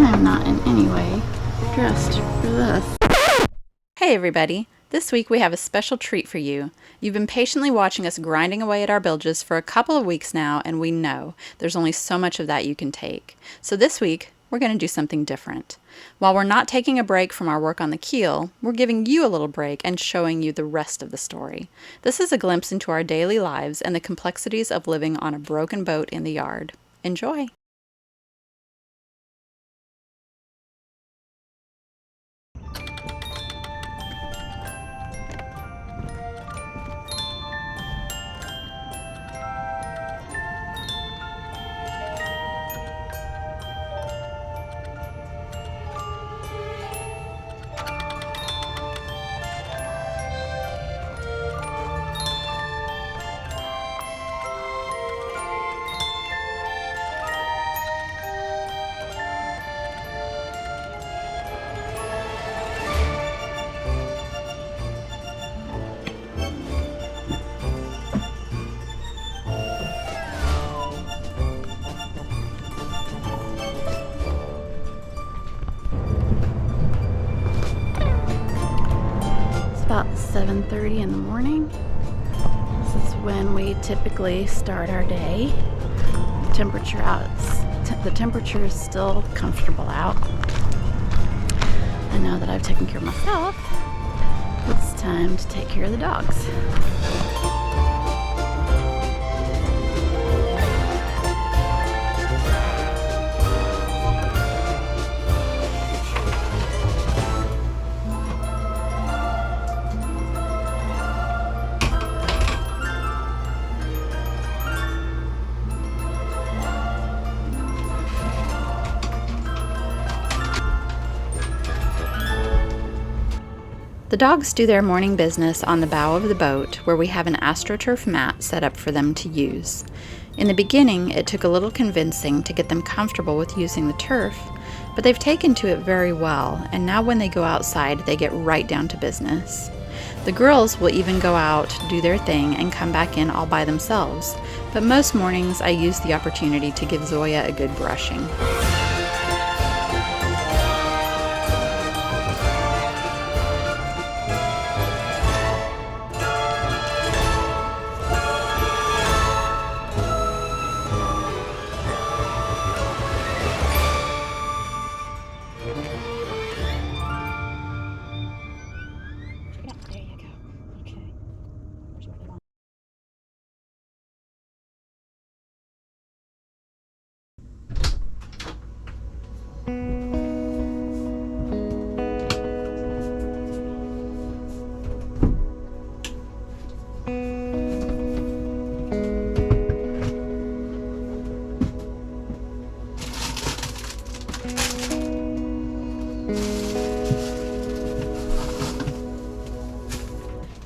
I'm not in any way dressed for this. Hey everybody! This week we have a special treat for you. You've been patiently watching us grinding away at our bilges for a couple of weeks now, and we know there's only so much of that you can take. So this week, we're going to do something different. While we're not taking a break from our work on the keel, we're giving you a little break and showing you the rest of the story. This is a glimpse into our daily lives and the complexities of living on a broken boat in the yard. Enjoy! About 7:30 in the morning. This is when we typically start our day. The temperature is still comfortable out. And now that I've taken care of myself, it's time to take care of the dogs. The dogs do their morning business on the bow of the boat, where we have an AstroTurf mat set up for them to use. In the beginning, it took a little convincing to get them comfortable with using the turf, but they've taken to it very well, and now when they go outside, they get right down to business. The girls will even go out, do their thing, and come back in all by themselves, but most mornings I use the opportunity to give Zoya a good brushing.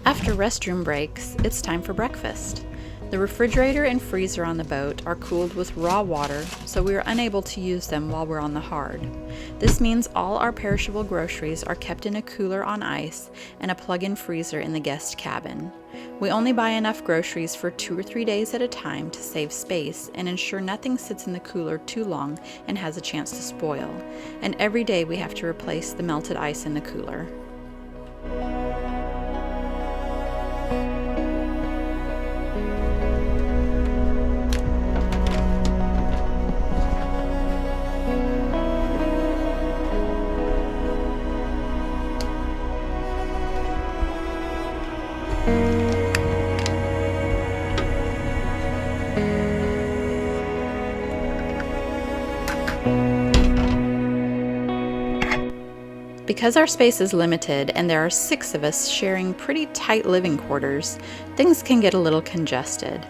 After restroom breaks, it's time for breakfast. The refrigerator and freezer on the boat are cooled with raw water, so we are unable to use them while we're on the hard. This means all our perishable groceries are kept in a cooler on ice and a plug-in freezer in the guest cabin. We only buy enough groceries for 2 or 3 days at a time to save space and ensure nothing sits in the cooler too long and has a chance to spoil. And every day we have to replace the melted ice in the cooler. Because our space is limited and there are 6 of us sharing pretty tight living quarters, things can get a little congested.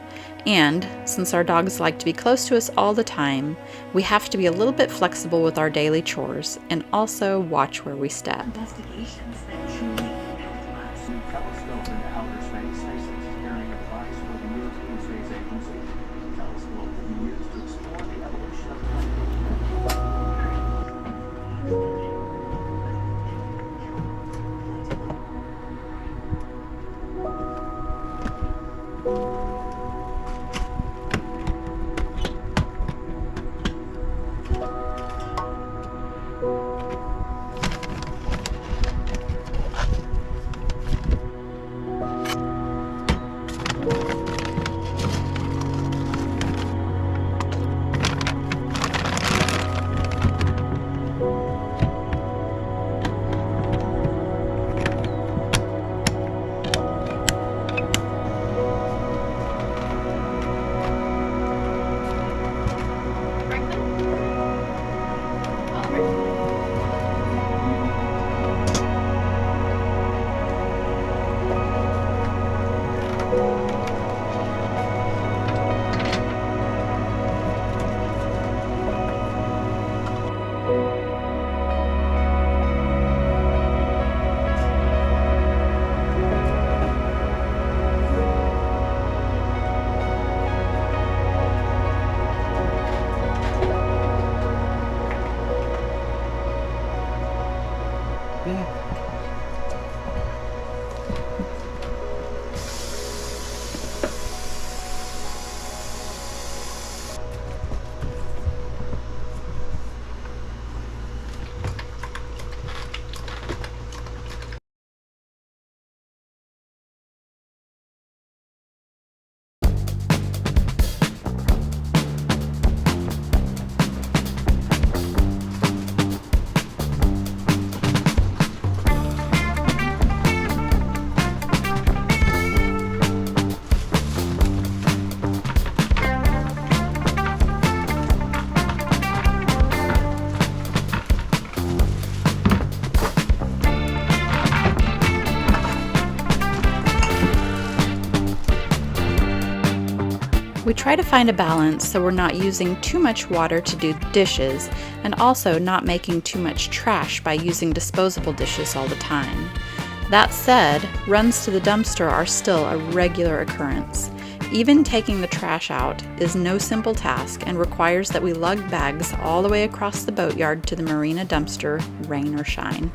And since our dogs like to be close to us all the time, we have to be a little bit flexible with our daily chores and also watch where we step. Investigations that truly impact lives. Telescope into outer space. SpaceX is carrying a device for the European Space Agency. The telescope will be used to explore the evolution of try to find a balance so we're not using too much water to do dishes and also not making too much trash by using disposable dishes all the time. That said, runs to the dumpster are still a regular occurrence. Even taking the trash out is no simple task and requires that we lug bags all the way across the boatyard to the marina dumpster, rain or shine.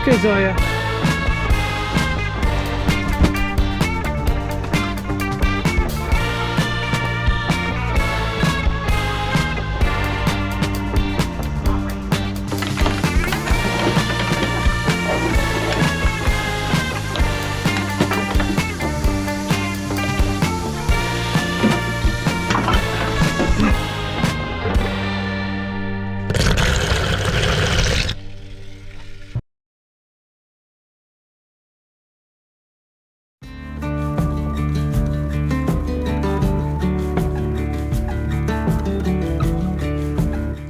Okay, Zoya.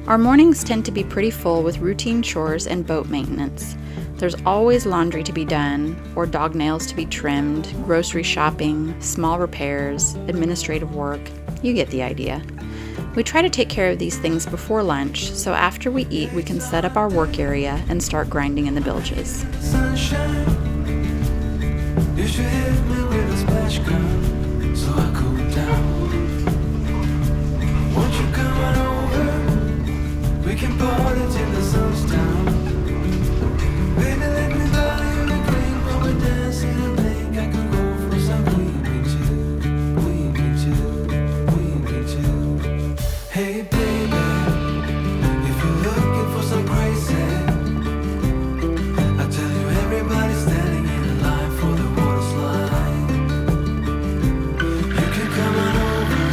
Our mornings tend to be pretty full with routine chores and boat maintenance. There's always laundry to be done, or dog nails to be trimmed, grocery shopping, small repairs, administrative work. You get the idea. We try to take care of these things before lunch, so after we eat we can set up our work area and start grinding in the bilges. Sunshine, you should hit me with a splash gun, so I cool down. Won't you come on over? We can party till the sun's down. Baby, let me buy you a drink while we're dancing and blink. I can go for some we chill. Hey baby, if you're looking for some crazy, I tell you everybody's standing in line for the water slide. You can come on over,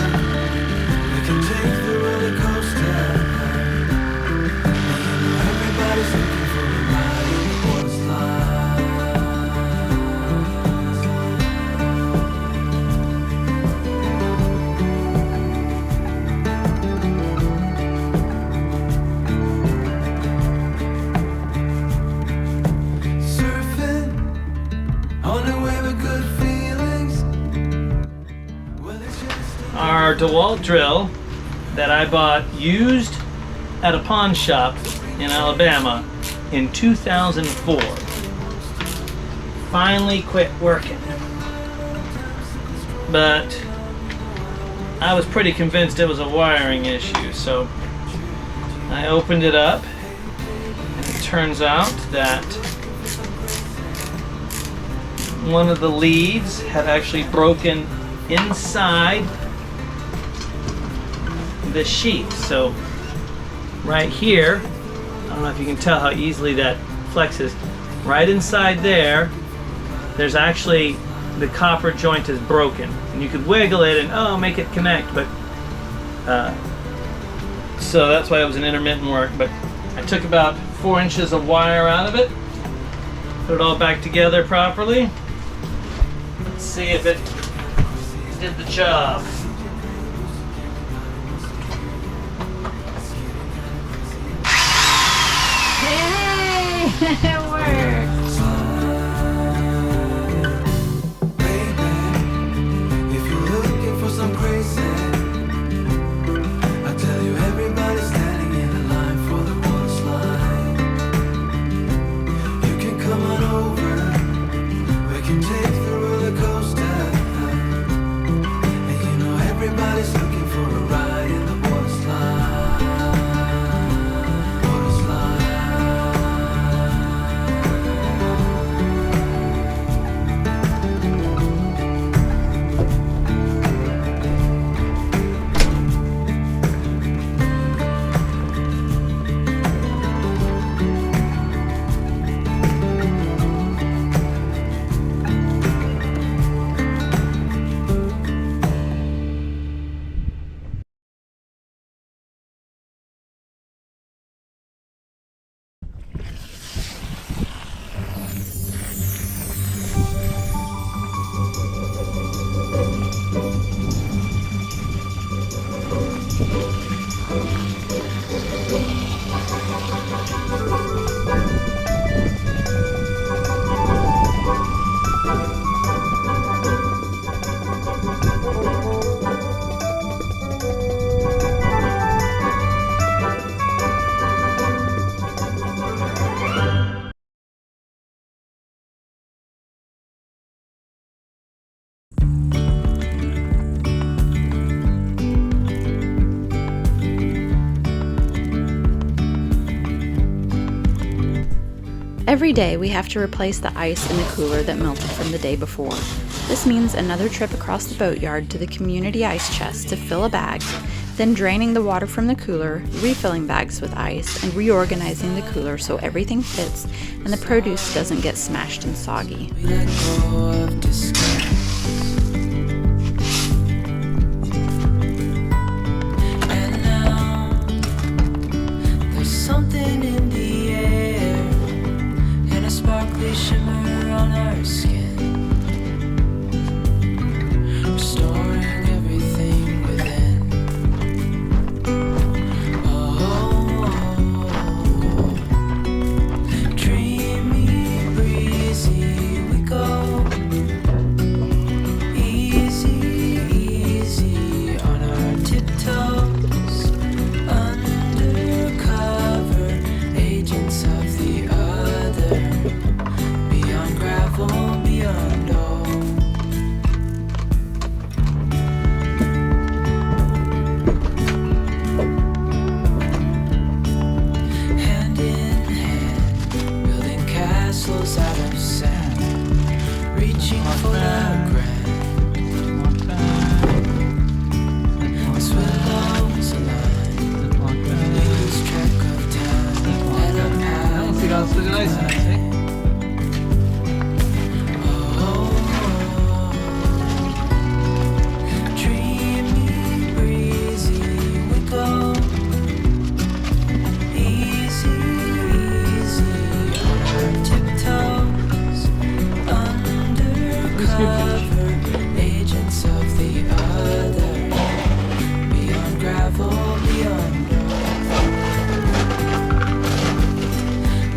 we can take the roller coaster. Everybody's looking for a ride in the water slide. Surfing on the wave with good feelings. Well, it's just Our DeWalt drill that I bought used at a pawn shop in Alabama in 2004 finally quit working, but I was pretty convinced it was a wiring issue, so I opened it up and it turns out that one of the leads had actually broken inside the sheet. So right here, I don't know if you can tell how easily that flexes, right inside there's actually the copper joint is broken, and you could wiggle it and make it connect, but so that's why it was an intermittent work. But I took about 4 inches of wire out of it, put it all back together properly. Let's see if it did the job. It works. baby, if you're looking for some crazy, I tell you everybody's standing in a line for the water slide. You can come on over, we can take the roller coaster, and you know everybody's looking Every day we have to replace the ice in the cooler that melted from the day before. This means another trip across the boatyard to the community ice chest to fill a bag, then draining the water from the cooler, refilling bags with ice, and reorganizing the cooler so everything fits and the produce doesn't get smashed and soggy. We let go of disguise. And now there's something in the air and a sparkly shimmer on our skin, restoring everything within. Dreamy, breezy, we go. Easy, easy on our tiptoes. Undercover agents of the other. Beyond gravel, beyond all. Hand in hand, building castles out of sand, reaching for the grand. As willows align, we lose track of time. Let our path dreamy, breezy, we go. Easy, easy on our tiptoes. Undercover agents of the other. Beyond gravel, beyond all.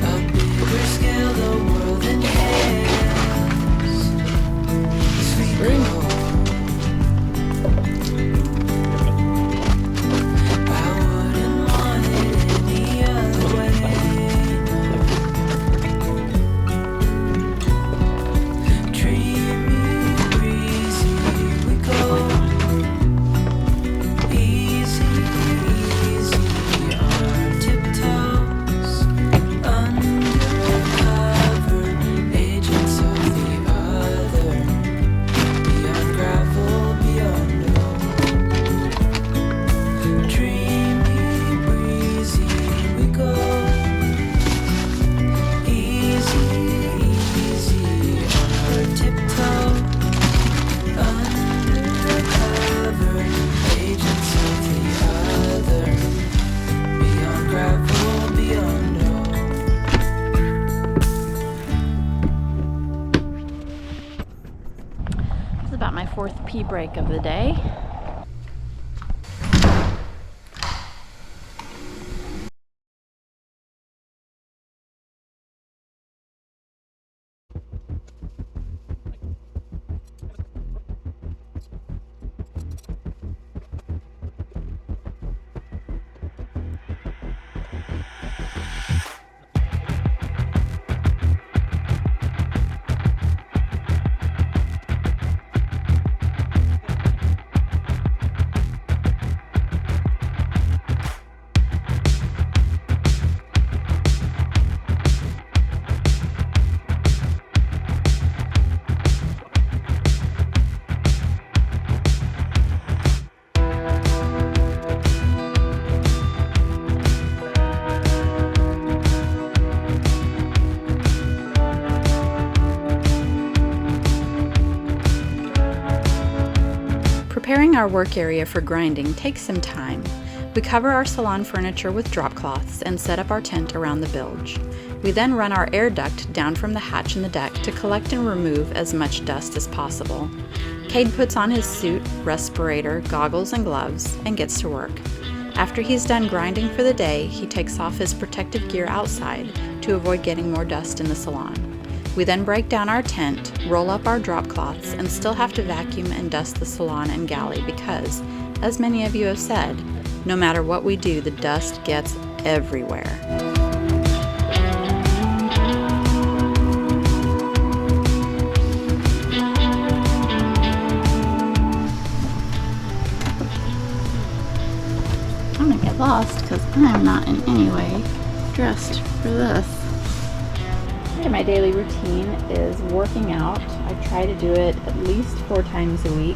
A bigger scale, the world in hands. Sweet go. I wouldn't want it any other way. Dreamy, breezy, we go. Easy, easy on our tiptoes. Undercover agents of the other. Beyond gravel, beyond all. Dreamy, breezy, we go. Easy, easy on our tiptoes. Undercover agents of the other. Beyond gravel, beyond all. This is about my fourth pee break of the day. Preparing our work area for grinding takes some time. We cover our salon furniture with drop cloths and set up our tent around the bilge. We then run our air duct down from the hatch in the deck to collect and remove as much dust as possible. Cade puts on his suit, respirator, goggles, and gloves and gets to work. After he's done grinding for the day, he takes off his protective gear outside to avoid getting more dust in the salon. We then break down our tent, roll up our drop cloths, and still have to vacuum and dust the salon and galley because, as many of you have said, no matter what we do, the dust gets everywhere. I'm gonna get lost because I'm not in any way dressed for this. Okay, my daily routine is working out. I try to do it at least 4 times a week.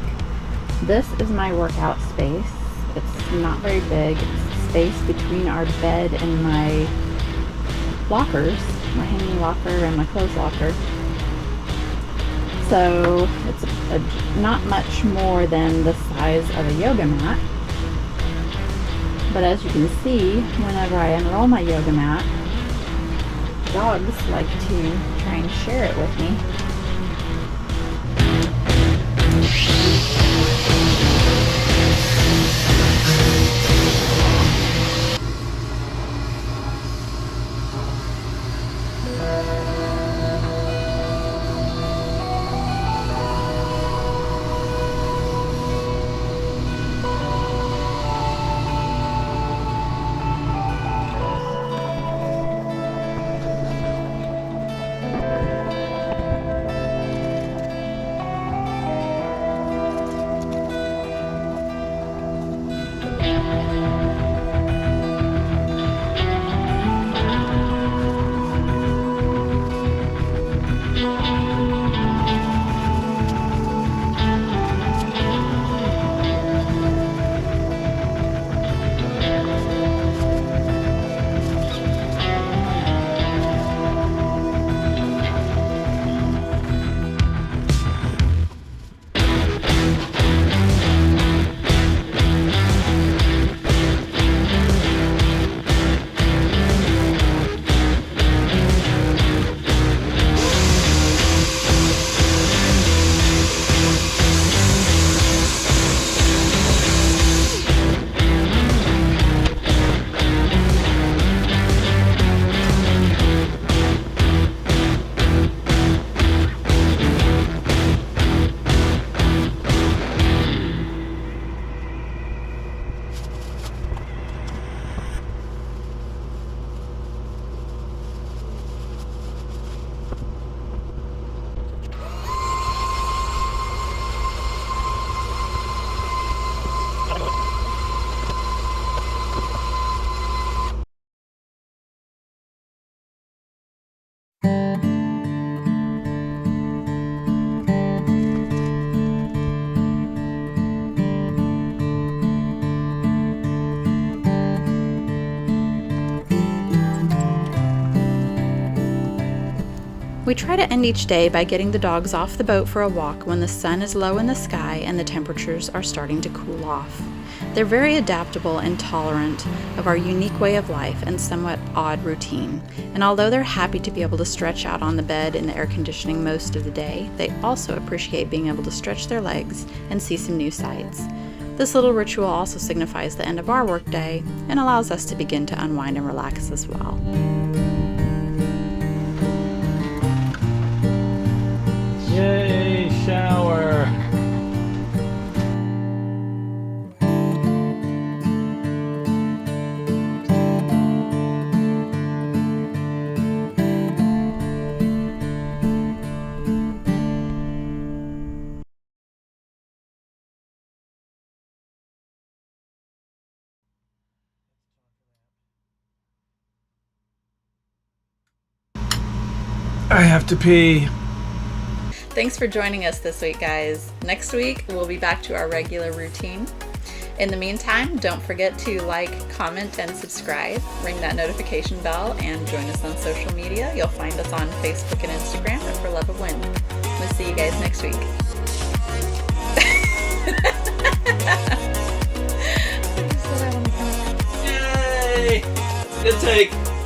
This is my workout space. It's not very big. It's space between our bed and my lockers, my hanging locker and my clothes locker. So it's not much more than the size of a yoga mat. But as you can see, whenever I unroll my yoga mat, dogs like to try and share it with me. We try to end each day by getting the dogs off the boat for a walk when the sun is low in the sky and the temperatures are starting to cool off. They're very adaptable and tolerant of our unique way of life and somewhat odd routine. And although they're happy to be able to stretch out on the bed in the air conditioning most of the day, they also appreciate being able to stretch their legs and see some new sights. This little ritual also signifies the end of our workday and allows us to begin to unwind and relax as well. Yay, shower! I have to pee. Thanks for joining us this week, guys. Next week, we'll be back to our regular routine. In the meantime, don't forget to like, comment, and subscribe. Ring that notification bell and join us on social media. You'll find us on Facebook and Instagram at For Love of Wind. We'll see you guys next week. Yay! Good take.